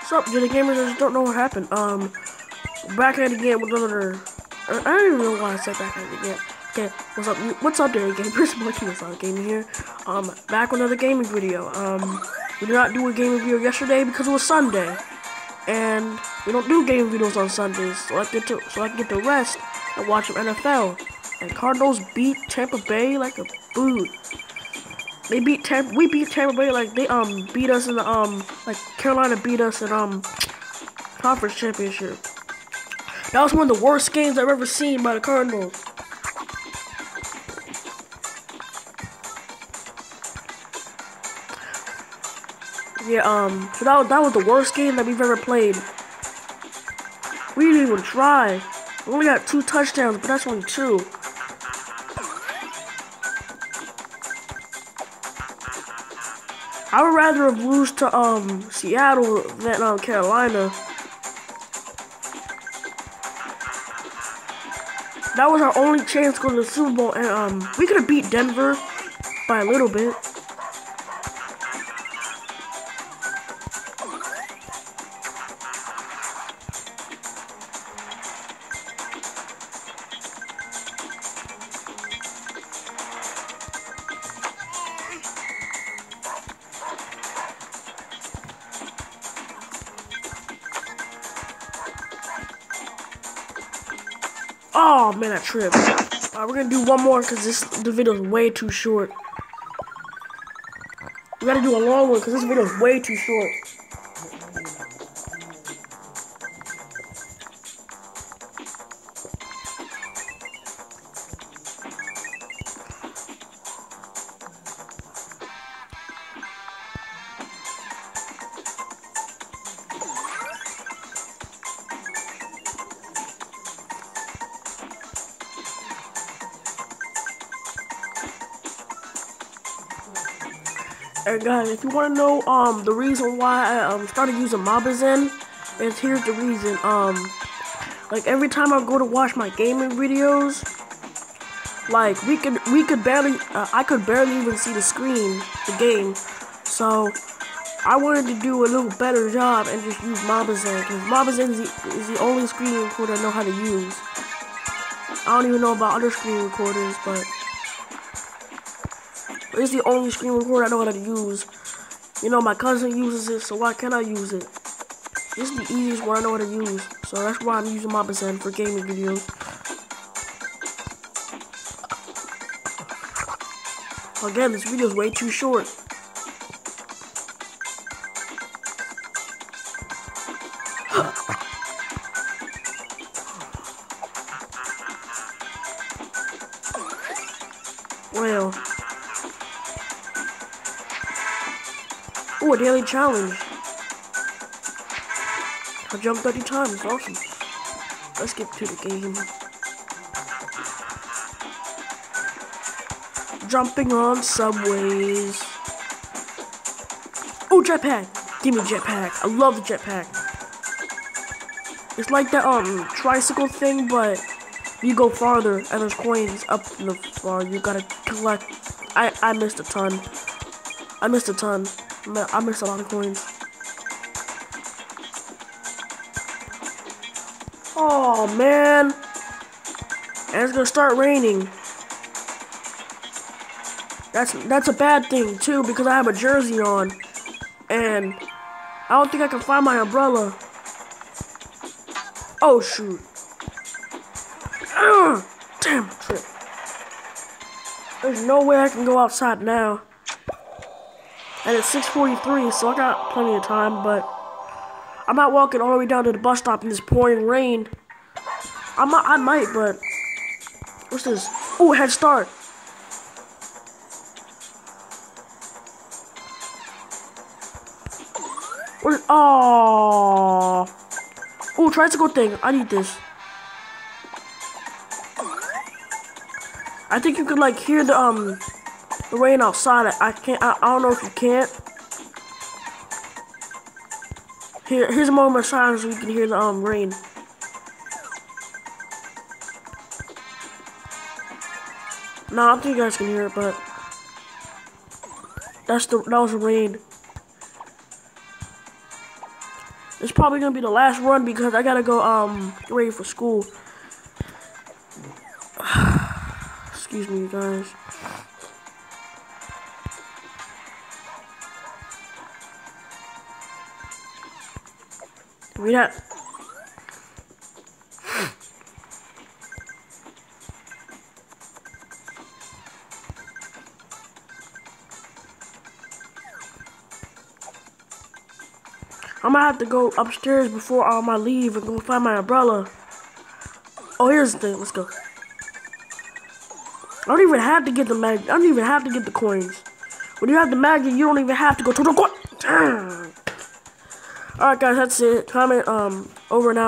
What's up, Jenny Gamers? I just don't know what happened. Back at it again with another. I don't even know why I said back at it again. Okay, what's up? What's up, Jenny Gamers? Monkey Gaming here. Back with another gaming video. We did not do a gaming video yesterday because it was Sunday, and we don't do gaming videos on Sundays. So I can get to rest and watch some NFL. And Cardinals beat Tampa Bay like a boot. We beat Tampa Bay like they beat us in the like Carolina beat us in conference championship. That was one of the worst games I've ever seen by the Cardinals. Yeah, so that was the worst game that we've ever played. We didn't even try. We only got 2 touchdowns, but that's only 2. I would rather have lost to Seattle than Carolina. That was our only chance to go to the Super Bowl, and we could have beat Denver by a little bit. Oh man, I tripped. We're gonna do one more because the video is way too short. We gotta do a long one because this video is way too short. And guys, if you want to know the reason why I started using Mobizen, is here's the reason. Like every time I go to watch my gaming videos, like we could barely I could barely even see the screen, the game. So I wanted to do a little better job and just use Mobizen, because Mobizen is the only screen recorder I know how to use. I don't even know about other screen recorders, but it's the only screen recorder I know how to use. You know, my cousin uses it, so why can't I use it? This is the easiest one I know how to use, so that's why I'm using Mobizen for gaming videos. Again, this video is way too short. Well. Ooh, a daily challenge. I jumped 30 times. Awesome. Let's get to the game. Jumping on subways. Oh, jetpack. Give me jetpack. I love the jetpack. It's like that tricycle thing, but you go farther and there's coins up in the far. You gotta collect. I missed a ton. I missed a lot of coins. Oh man. And it's gonna start raining. That's a bad thing too, because I have a jersey on. And I don't think I can find my umbrella. Oh shoot. Damn, trip. There's no way I can go outside now. And it's 6:43, so I got plenty of time, but I'm not walking all the way down to the bus stop in this pouring rain. I might, but what's this? Oh, head start. What is, oh, tricycle thing. I need this. I think you could like hear the rain outside. I don't know if you can't. Here's a moment of silence so you can hear the rain. No, I don't think you guys can hear it, but that was the rain. It's probably gonna be the last run because I gotta go get ready for school. Excuse me, you guys. Read that. I'm gonna have to go upstairs before I leave and go find my umbrella. Oh, here's the thing. Let's go. I don't even have to get the mag. I don't even have to get the coins. When you have the magnet, you don't even have to go to the coin. Alright, guys, that's it. Comment over now.